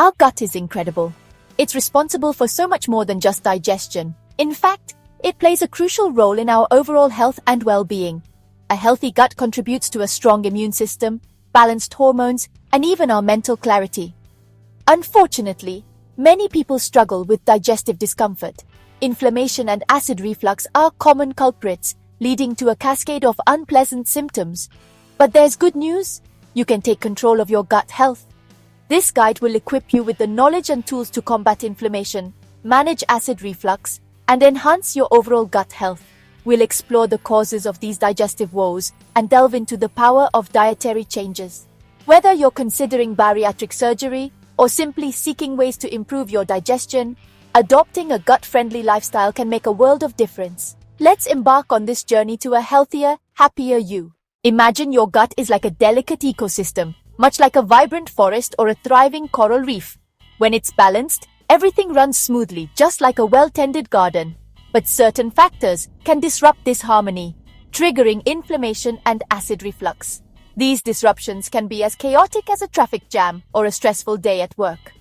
Our gut is incredible. It's responsible for so much more than just digestion. In fact, it plays a crucial role in our overall health and well-being. A healthy gut contributes to a strong immune system, balanced hormones, and even our mental clarity. Unfortunately, many people struggle with digestive discomfort. Inflammation and acid reflux are common culprits, leading to a cascade of unpleasant symptoms. But there's good news. You can take control of your gut health. This guide will equip you with the knowledge and tools to combat inflammation, manage acid reflux, and enhance your overall gut health. We'll explore the causes of these digestive woes and delve into the power of dietary changes. Whether you're considering bariatric surgery or simply seeking ways to improve your digestion, adopting a gut-friendly lifestyle can make a world of difference. Let's embark on this journey to a healthier, happier you. Imagine your gut is like a delicate ecosystem, much like a vibrant forest or a thriving coral reef. When it's balanced, everything runs smoothly, just like a well-tended garden. But certain factors can disrupt this harmony, triggering inflammation and acid reflux. These disruptions can be as chaotic as a traffic jam or a stressful day at work.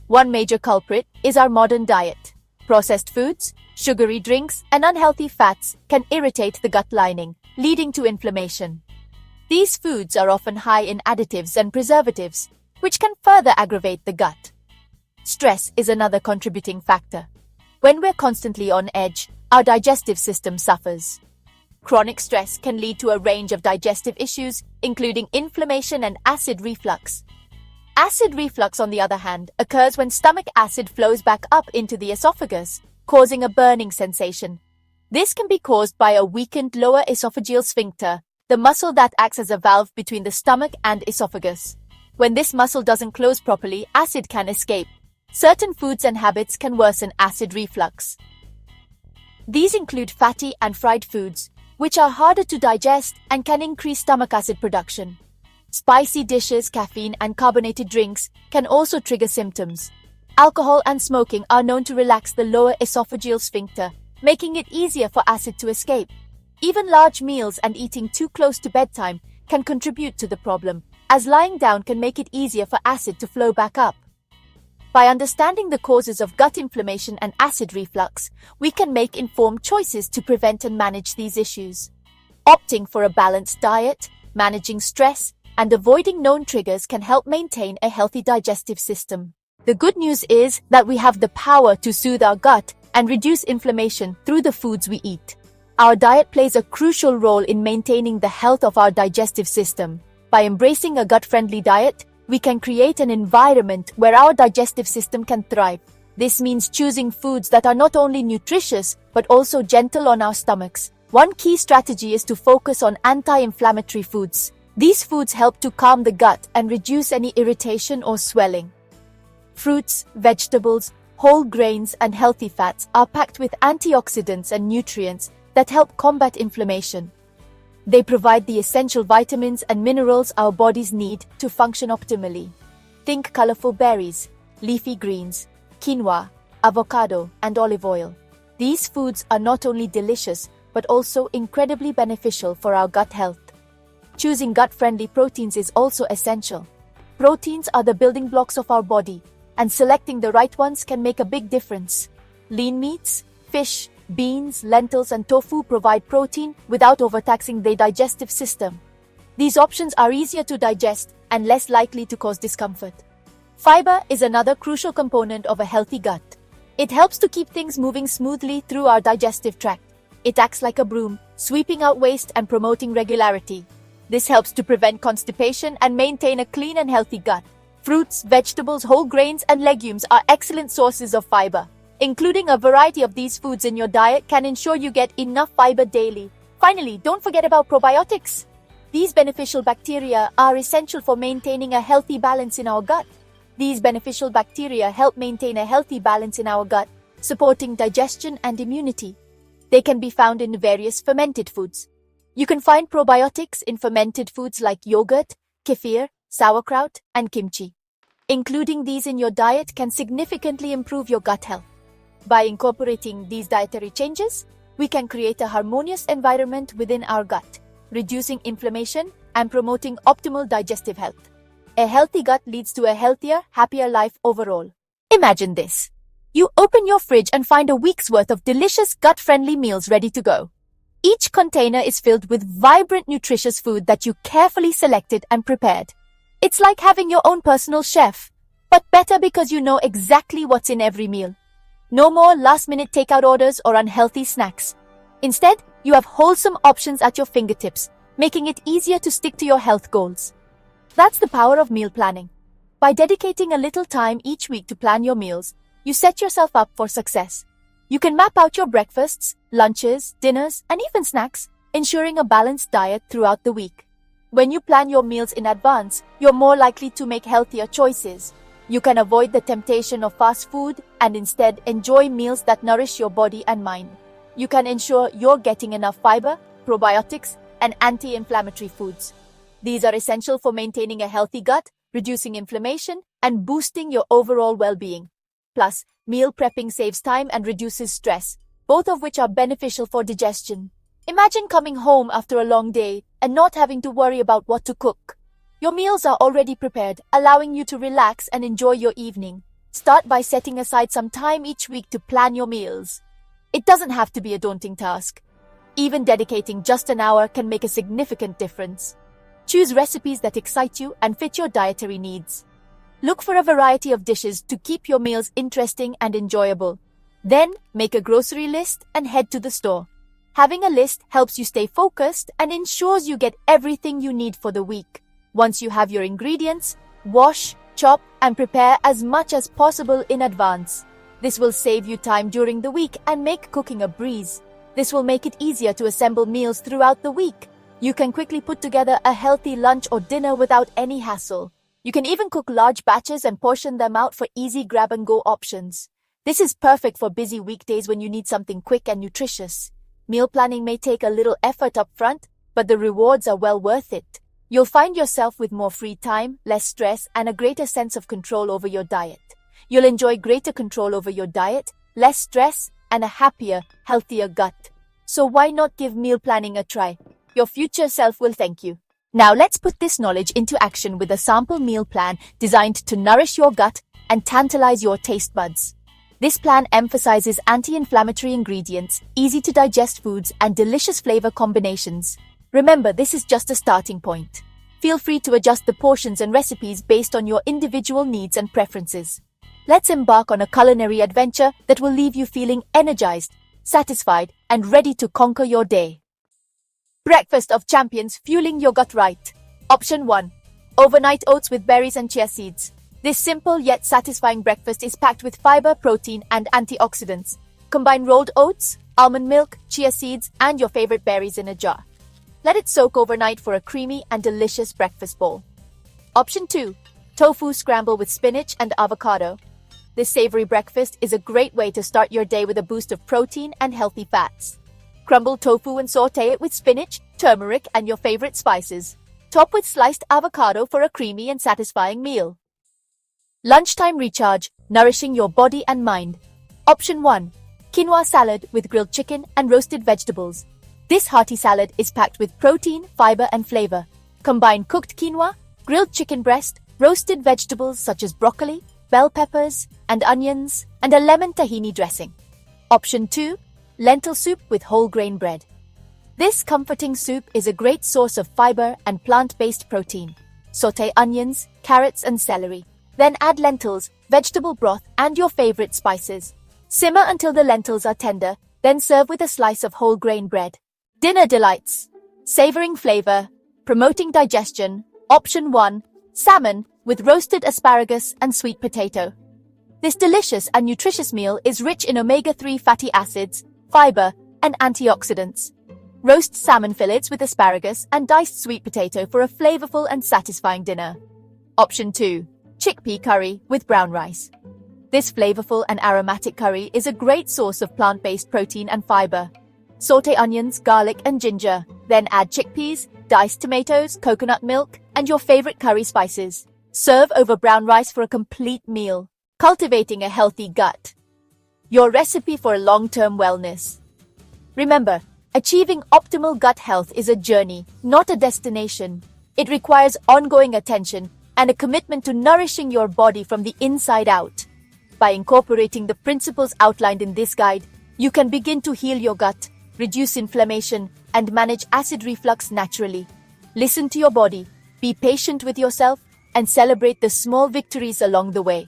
One major culprit is our modern diet. Processed foods, sugary drinks, and unhealthy fats can irritate the gut lining, leading to inflammation. These foods are often high in additives and preservatives, which can further aggravate the gut. Stress is another contributing factor. When we're constantly on edge, our digestive system suffers. Chronic stress can lead to a range of digestive issues, including inflammation and acid reflux. Acid reflux, on the other hand, occurs when stomach acid flows back up into the esophagus, causing a burning sensation. This can be caused by a weakened lower esophageal sphincter, the muscle that acts as a valve between the stomach and esophagus. When this muscle doesn't close properly, acid can escape. Certain foods and habits can worsen acid reflux. These include fatty and fried foods, which are harder to digest and can increase stomach acid production. Spicy dishes, caffeine, and carbonated drinks can also trigger symptoms. Alcohol and smoking are known to relax the lower esophageal sphincter, making it easier for acid to escape. Even large meals and eating too close to bedtime can contribute to the problem, as lying down can make it easier for acid to flow back up. By understanding the causes of gut inflammation and acid reflux, we can make informed choices to prevent and manage these issues. Opting for a balanced diet, managing stress, and avoiding known triggers can help maintain a healthy digestive system. The good news is that we have the power to soothe our gut and reduce inflammation through the foods we eat. Our diet plays a crucial role in maintaining the health of our digestive system. By embracing a gut-friendly diet, we can create an environment where our digestive system can thrive. This means choosing foods that are not only nutritious, but also gentle on our stomachs. One key strategy is to focus on anti-inflammatory foods. These foods help to calm the gut and reduce any irritation or swelling. Fruits, vegetables, whole grains, and healthy fats are packed with antioxidants and nutrients that help combat inflammation. They provide the essential vitamins and minerals our bodies need to function optimally. Think colorful berries, leafy greens, quinoa, avocado, and olive oil. These foods are not only delicious, but also incredibly beneficial for our gut health. Choosing gut-friendly proteins is also essential. Proteins are the building blocks of our body, and selecting the right ones can make a big difference. Lean meats, fish, beans, lentils, and tofu provide protein without overtaxing the digestive system. These options are easier to digest and less likely to cause discomfort. Fiber is another crucial component of a healthy gut. It helps to keep things moving smoothly through our digestive tract. It acts like a broom, sweeping out waste and promoting regularity. This helps to prevent constipation and maintain a clean and healthy gut. Fruits, vegetables, whole grains, and legumes are excellent sources of fiber. Including a variety of these foods in your diet can ensure you get enough fiber daily. Finally, don't forget about probiotics. These beneficial bacteria are essential for maintaining a healthy balance in our gut. These beneficial bacteria help maintain a healthy balance in our gut, supporting digestion and immunity. They can be found in various fermented foods. You can find probiotics in fermented foods like yogurt, kefir, sauerkraut, and kimchi. Including these in your diet can significantly improve your gut health. By incorporating these dietary changes, we can create a harmonious environment within our gut, reducing inflammation and promoting optimal digestive health. A healthy gut leads to a healthier, happier life overall. Imagine this. You open your fridge and find a week's worth of delicious gut-friendly meals ready to go. Each container is filled with vibrant, nutritious food that you carefully selected and prepared. It's like having your own personal chef, but better because you know exactly what's in every meal. No more last-minute takeout orders or unhealthy snacks. Instead, you have wholesome options at your fingertips, making it easier to stick to your health goals. That's the power of meal planning. By dedicating a little time each week to plan your meals, you set yourself up for success. You can map out your breakfasts, lunches, dinners, and even snacks, ensuring a balanced diet throughout the week. When you plan your meals in advance, you're more likely to make healthier choices. You can avoid the temptation of fast food and instead enjoy meals that nourish your body and mind. You can ensure you're getting enough fiber, probiotics, and anti-inflammatory foods. These are essential for maintaining a healthy gut, reducing inflammation, and boosting your overall well-being. Plus, meal prepping saves time and reduces stress, both of which are beneficial for digestion. Imagine coming home after a long day and not having to worry about what to cook. Your meals are already prepared, allowing you to relax and enjoy your evening. Start by setting aside some time each week to plan your meals. It doesn't have to be a daunting task. Even dedicating just an hour can make a significant difference. Choose recipes that excite you and fit your dietary needs. Look for a variety of dishes to keep your meals interesting and enjoyable. Then, make a grocery list and head to the store. Having a list helps you stay focused and ensures you get everything you need for the week. Once you have your ingredients, wash, chop, and prepare as much as possible in advance. This will save you time during the week and make cooking a breeze. This will make it easier to assemble meals throughout the week. You can quickly put together a healthy lunch or dinner without any hassle. You can even cook large batches and portion them out for easy grab-and-go options. This is perfect for busy weekdays when you need something quick and nutritious. Meal planning may take a little effort up front, but the rewards are well worth it. You'll find yourself with more free time, less stress, and a greater sense of control over your diet. You'll enjoy greater control over your diet, less stress, and a happier, healthier gut. So why not give meal planning a try? Your future self will thank you. Now let's put this knowledge into action with a sample meal plan designed to nourish your gut and tantalize your taste buds. This plan emphasizes anti-inflammatory ingredients, easy-to-digest foods, and delicious flavor combinations. Remember, this is just a starting point. Feel free to adjust the portions and recipes based on your individual needs and preferences. Let's embark on a culinary adventure that will leave you feeling energized, satisfied, and ready to conquer your day. Breakfast of champions, fueling your gut right. Option 1. Overnight oats with berries and chia seeds. This simple yet satisfying breakfast is packed with fiber, protein, and antioxidants. Combine rolled oats, almond milk, chia seeds, and your favorite berries in a jar. Let it soak overnight for a creamy and delicious breakfast bowl. Option 2. Tofu scramble with spinach and avocado. This savory breakfast is a great way to start your day with a boost of protein and healthy fats. Crumble tofu and saute it with spinach, turmeric, and your favorite spices. Top with sliced avocado for a creamy and satisfying meal. Lunchtime recharge, nourishing your body and mind. Option 1. Quinoa salad with grilled chicken and roasted vegetables. This hearty salad is packed with protein, fiber, and flavor. Combine cooked quinoa, grilled chicken breast, roasted vegetables such as broccoli, bell peppers, and onions, and a lemon tahini dressing. Option 2. Lentil soup with whole grain bread. This comforting soup is a great source of fiber and plant-based protein. Sauté onions, carrots, and celery. Then add lentils, vegetable broth, and your favorite spices. Simmer until the lentils are tender, then serve with a slice of whole grain bread. Dinner delights. Savoring flavor, promoting digestion. Option 1. Salmon with roasted asparagus and sweet potato. This delicious and nutritious meal is rich in omega-3 fatty acids, fiber, and antioxidants. Roast salmon fillets with asparagus and diced sweet potato for a flavorful and satisfying dinner. Option 2. Chickpea curry with brown rice. This flavorful and aromatic curry is a great source of plant-based protein and fiber. Sauté onions, garlic, and ginger. Then add chickpeas, diced tomatoes, coconut milk, and your favorite curry spices. Serve over brown rice for a complete meal. Cultivating a healthy gut. Your recipe for long-term wellness. Remember, achieving optimal gut health is a journey, not a destination. It requires ongoing attention, and a commitment to nourishing your body from the inside out. By incorporating the principles outlined in this guide, you can begin to heal your gut, reduce inflammation, and manage acid reflux naturally. Listen to your body, be patient with yourself, and celebrate the small victories along the way.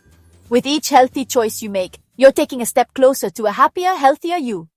With each healthy choice you make, you're taking a step closer to a happier, healthier you.